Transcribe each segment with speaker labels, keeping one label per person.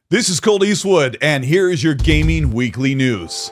Speaker 1: This is Colteastwood, and here is your gaming weekly news.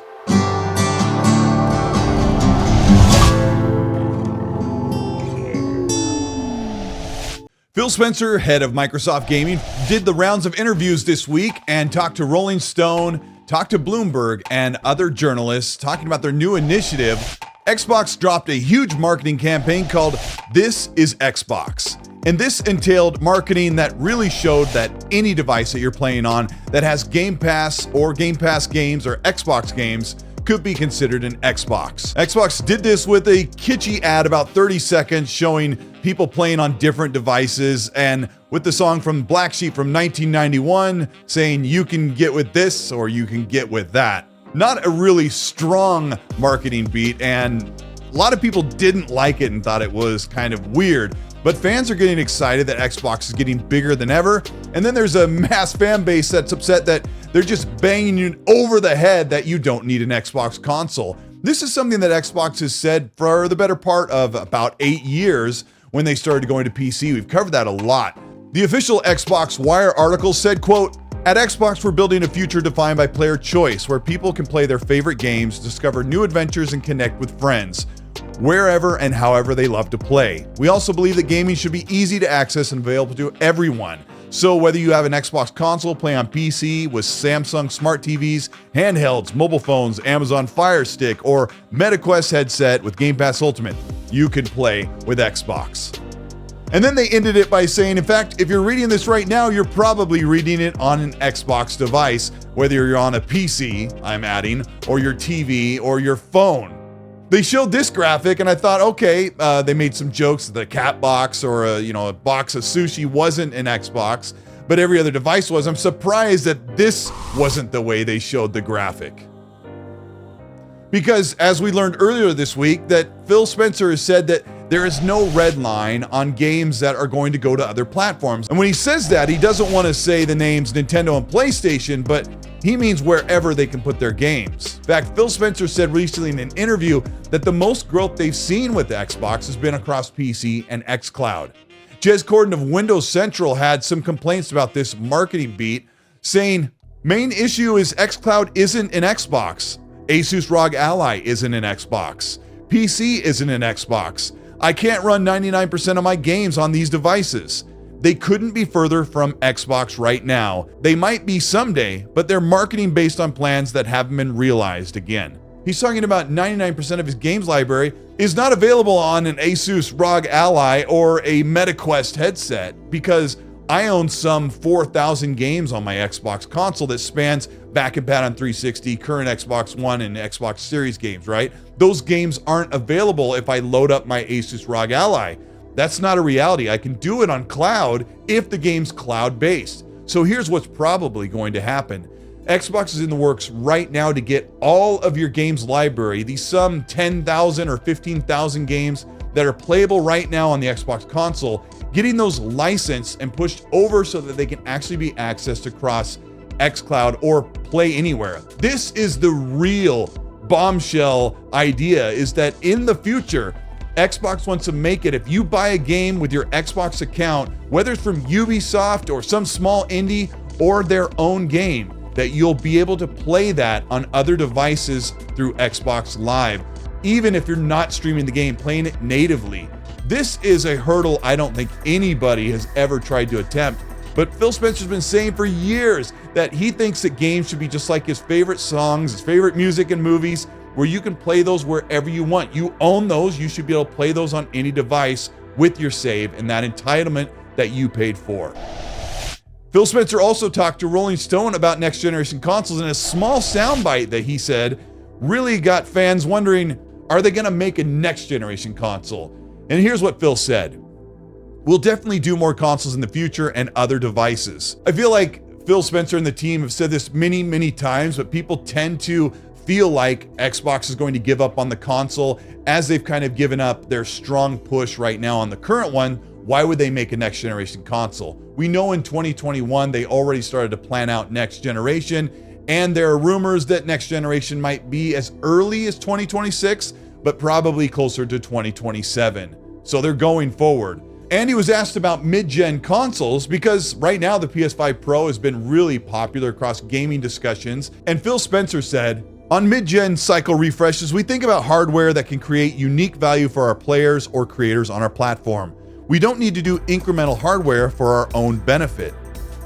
Speaker 1: Phil Spencer, head of Microsoft Gaming, did the rounds of interviews this week and talked to Rolling Stone, talked to Bloomberg, and other journalists talking about their new initiative. Xbox dropped a huge marketing campaign called This is Xbox. And this entailed marketing that really showed that any device that you're playing on that has Game Pass or Game Pass games or Xbox games could be considered an Xbox. Xbox did this with a kitschy ad about 30 seconds showing people playing on different devices, and with the song from Black Sheep from 1991 saying you can get with this or you can get with that. Not a really strong marketing beat, and a lot of people didn't like it and thought it was kind of weird. But fans are getting excited that Xbox is getting bigger than ever. And then there's a mass fan base that's upset that they're just banging you over the head that you don't need an Xbox console. This is something that Xbox has said for the better part of about 8 years when they started going to PC. We've covered that a lot. The official Xbox Wire article said, quote, "At Xbox, we're building a future defined by player choice, where people can play their favorite games, discover new adventures, and connect with friends wherever and however they love to play. We also believe that gaming should be easy to access and available to everyone. So whether you have an Xbox console, play on PC with Samsung smart TVs, handhelds, mobile phones, Amazon Fire Stick, or MetaQuest headset with Game Pass Ultimate, you can play with Xbox." And then they ended it by saying, in fact, if you're reading this right now, you're probably reading it on an Xbox device, whether you're on a PC, I'm adding, or your TV, or your phone. They showed this graphic and I thought, okay, they made some jokes. The cat box or a box of sushi wasn't an Xbox, but every other device was. I'm surprised that this wasn't the way they showed the graphic. Because as we learned earlier this week, that Phil Spencer has said that there is no red line on games that are going to go to other platforms. And when he says that, he doesn't want to say the names Nintendo and PlayStation, but he means wherever they can put their games. In fact, Phil Spencer said recently in an interview that the most growth they've seen with Xbox has been across PC and xCloud. Jez Corden of Windows Central had some complaints about this marketing beat, saying, "Main issue is xCloud isn't an Xbox. Asus ROG Ally isn't an Xbox. PC isn't an Xbox. I can't run 99% of my games on these devices." They couldn't be further from Xbox right now. They might be someday, but they're marketing based on plans that haven't been realized again. He's talking about 99% of his games library is not available on an Asus ROG Ally or a MetaQuest headset, because I own some 4,000 games on my Xbox console that spans back and pat on 360, current Xbox One, and Xbox Series games, right? Those games aren't available if I load up my Asus ROG Ally. That's not a reality. I can do it on cloud if the game's cloud-based. So here's what's probably going to happen. Xbox is in the works right now to get all of your games library, these some 10,000 or 15,000 games that are playable right now on the Xbox console, getting those licensed and pushed over so that they can actually be accessed across xCloud or play anywhere. This is the real bombshell idea, is that in the future, Xbox wants to make it, if you buy a game with your Xbox account, whether it's from Ubisoft or some small indie or their own game, that you'll be able to play that on other devices through Xbox Live, even if you're not streaming the game, playing it natively. This is a hurdle I don't think anybody has ever tried to attempt. But Phil Spencer's been saying for years that he thinks that games should be just like his favorite songs, his favorite music and movies, where you can play those wherever you want. You own those, you should be able to play those on any device with your save and that entitlement that you paid for. Phil Spencer also talked to Rolling Stone about next generation consoles, and a small soundbite that he said really got fans wondering, are they gonna make a next generation console? And here's what Phil said. "We'll definitely do more consoles in the future and other devices." I feel like Phil Spencer and the team have said this many, many times, but people tend to feel like Xbox is going to give up on the console as they've kind of given up their strong push right now on the current one. Why would they make a next generation console? We know in 2021, they already started to plan out next generation, and there are rumors that next generation might be as early as 2026, but probably closer to 2027. So they're going forward. And he was asked about mid-gen consoles because right now the PS5 Pro has been really popular across gaming discussions. And Phil Spencer said, "On mid-gen cycle refreshes, we think about hardware that can create unique value for our players or creators on our platform. We don't need to do incremental hardware for our own benefit."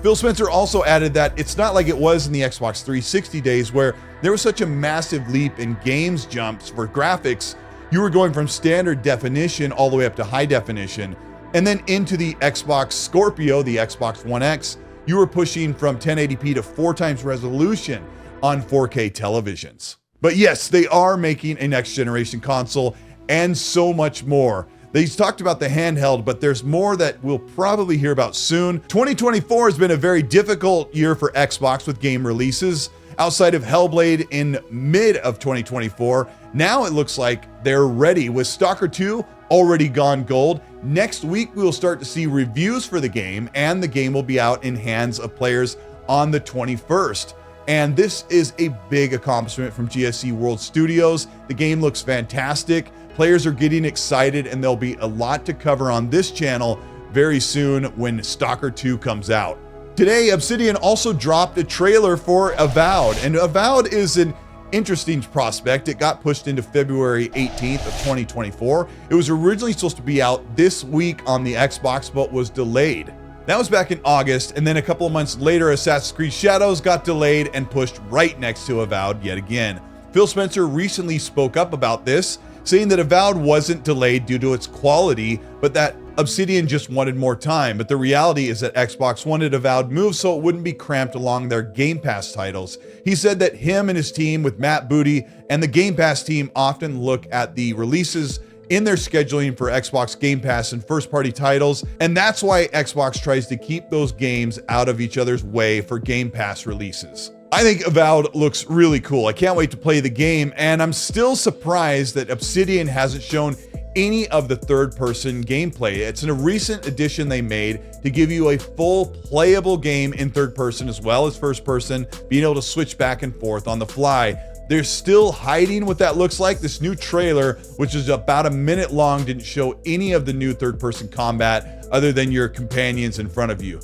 Speaker 1: Phil Spencer also added that it's not like it was in the Xbox 360 days where there was such a massive leap in games jumps for graphics. You were going from standard definition all the way up to high definition. And then into the Xbox Scorpio, the Xbox One X, you were pushing from 1080p to 4 times resolution on 4K televisions. But yes, they are making a next generation console and so much more. They talked about the handheld, but there's more that we'll probably hear about soon. 2024 has been a very difficult year for Xbox with game releases. Outside of Hellblade in mid of 2024, now it looks like they're ready with Stalker 2 already gone gold. Next week, we will start to see reviews for the game, and the game will be out in hands of players on the 21st. And this is a big accomplishment from GSC World Studios. The game looks fantastic. Players are getting excited, and there'll be a lot to cover on this channel very soon when Stalker 2 comes out. Today, Obsidian also dropped a trailer for Avowed, and Avowed is an interesting prospect. It got pushed into February 18th of 2024. It was originally supposed to be out this week on the Xbox, but was delayed. That was back in August, and then a couple of months later, Assassin's Creed Shadows got delayed and pushed right next to Avowed yet again. Phil Spencer recently spoke up about this, saying that Avowed wasn't delayed due to its quality, but that Obsidian just wanted more time. But the reality is that Xbox wanted Avowed moved so it wouldn't be cramped along their Game Pass titles. He said that him and his team with Matt Booty and the Game Pass team often look at the releases in their scheduling for Xbox Game Pass and first-party titles, and that's why Xbox tries to keep those games out of each other's way for Game Pass releases. I think Avowed looks really cool. I can't wait to play the game, and I'm still surprised that Obsidian hasn't shown any of the third-person gameplay. It's a recent addition they made to give you a full playable game in third person as well as first person, being able to switch back and forth on the fly. They're still hiding what that looks like. This new trailer, which is about a minute long, didn't show any of the new third-person combat other than your companions in front of you.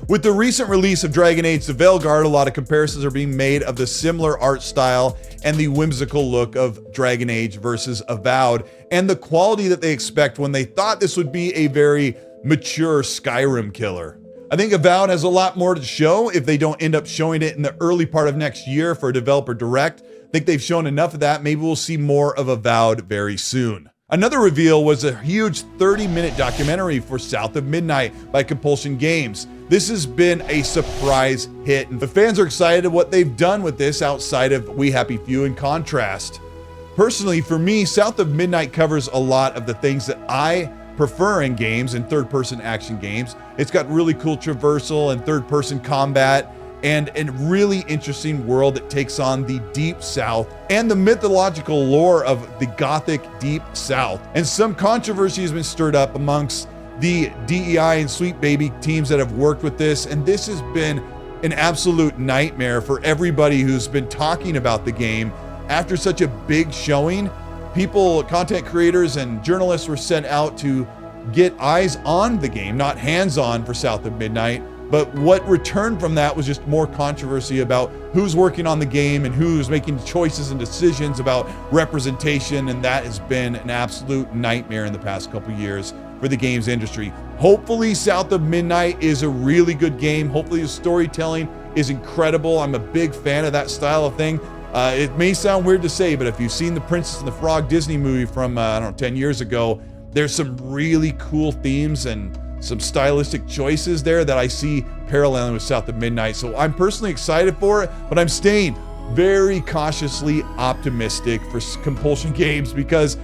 Speaker 1: With the recent release of Dragon Age: The Veilguard, a lot of comparisons are being made of the similar art style and the whimsical look of Dragon Age versus Avowed, and the quality that they expect when they thought this would be a very mature Skyrim killer. I think Avowed has a lot more to show if they don't end up showing it in the early part of next year for a developer direct. I think they've shown enough of that. Maybe we'll see more of Avowed very soon. Another reveal was a huge 30-minute documentary for South of Midnight by Compulsion Games. This has been a surprise hit, and the fans are excited at what they've done with this outside of We Happy Few and Contrast. Personally, for me, South of Midnight covers a lot of the things that I prefer in games and third-person action games. It's got really cool traversal and third-person combat, and a really interesting world that takes on the Deep South and the mythological lore of the Gothic Deep South. And some controversy has been stirred up amongst the DEI and Sweet Baby teams that have worked with this, and this has been an absolute nightmare for everybody who's been talking about the game. After such a big showing, people, content creators and journalists were sent out to get eyes on the game, not hands-on for South of Midnight. But what returned from that was just more controversy about who's working on the game and who's making choices and decisions about representation, and that has been an absolute nightmare in the past couple years for the games industry. Hopefully South of Midnight is a really good game. Hopefully the storytelling is incredible. I'm a big fan of that style of thing. It may sound weird to say, but if you've seen the Princess and the Frog Disney movie from, 10 years ago, there's some really cool themes and some stylistic choices there that I see paralleling with South of Midnight. So I'm personally excited for it, but I'm staying very cautiously optimistic for Compulsion Games because,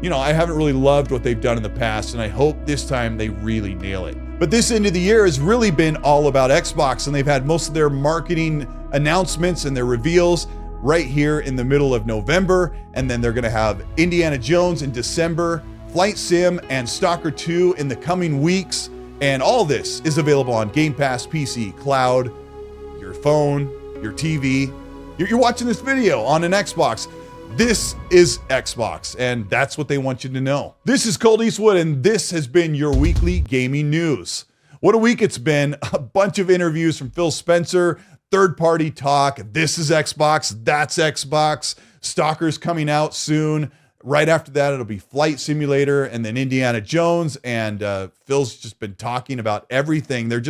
Speaker 1: I haven't really loved what they've done in the past, and I hope this time they really nail it. But this end of the year has really been all about Xbox, and they've had most of their marketing announcements and their reveals right here in the middle of November, and then they're gonna have Indiana Jones in December, Flight Sim and Stalker 2 in the coming weeks, and all this is available on Game Pass, PC, cloud, your phone, your TV. You're watching this video on an Xbox. This is Xbox, and that's what they want you to know. This is Colteastwood, and this has been your weekly gaming news. What a week it's been. A bunch of interviews from Phil Spencer, third-party talk. This is Xbox, that's Xbox. Stalker's coming out soon. Right after that, it'll be Flight Simulator and then Indiana Jones. And Phil's just been talking about everything. They're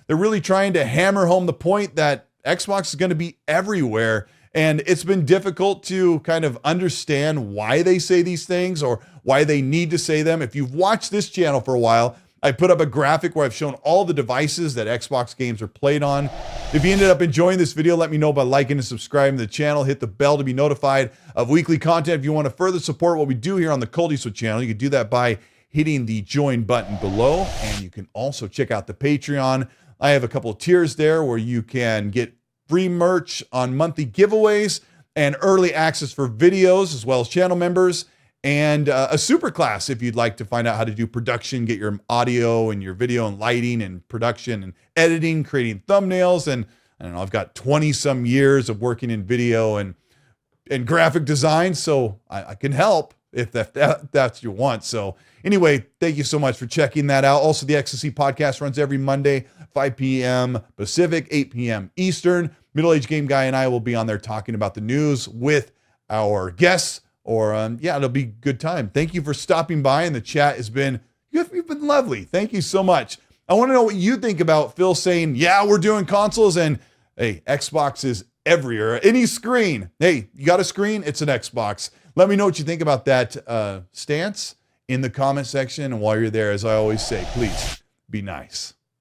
Speaker 1: really trying to hammer home the point that Xbox is going to be everywhere. And it's been difficult to kind of understand why they say these things or why they need to say them. If you've watched this channel for a while, I put up a graphic where I've shown all the devices that Xbox games are played on. If you ended up enjoying this video, let me know by liking and subscribing to the channel. Hit the bell to be notified of weekly content. If you want to further support what we do here on the Colteastwood channel, you can do that by hitting the join button below. And you can also check out the Patreon. I have a couple of tiers there where you can get free merch on monthly giveaways and early access for videos as well as channel members. And a super class if you'd like to find out how to do production, get your audio and your video and lighting and production and editing, creating thumbnails. And I don't know, I've got 20 some years of working in video and graphic design, so I can help if that's what you want. So anyway, thank you so much for checking that out. Also, the XSC podcast runs every Monday, 5 p.m. Pacific, 8 p.m. Eastern. Middle-aged Game Guy and I will be on there talking about the news with our guests. Or, it'll be a good time. Thank you for stopping by, and the chat you've been lovely. Thank you so much. I want to know what you think about Phil saying, yeah, we're doing consoles, and hey, Xbox is everywhere. Any screen. Hey, you got a screen? It's an Xbox. Let me know what you think about that stance in the comment section. And while you're there, as I always say, please be nice.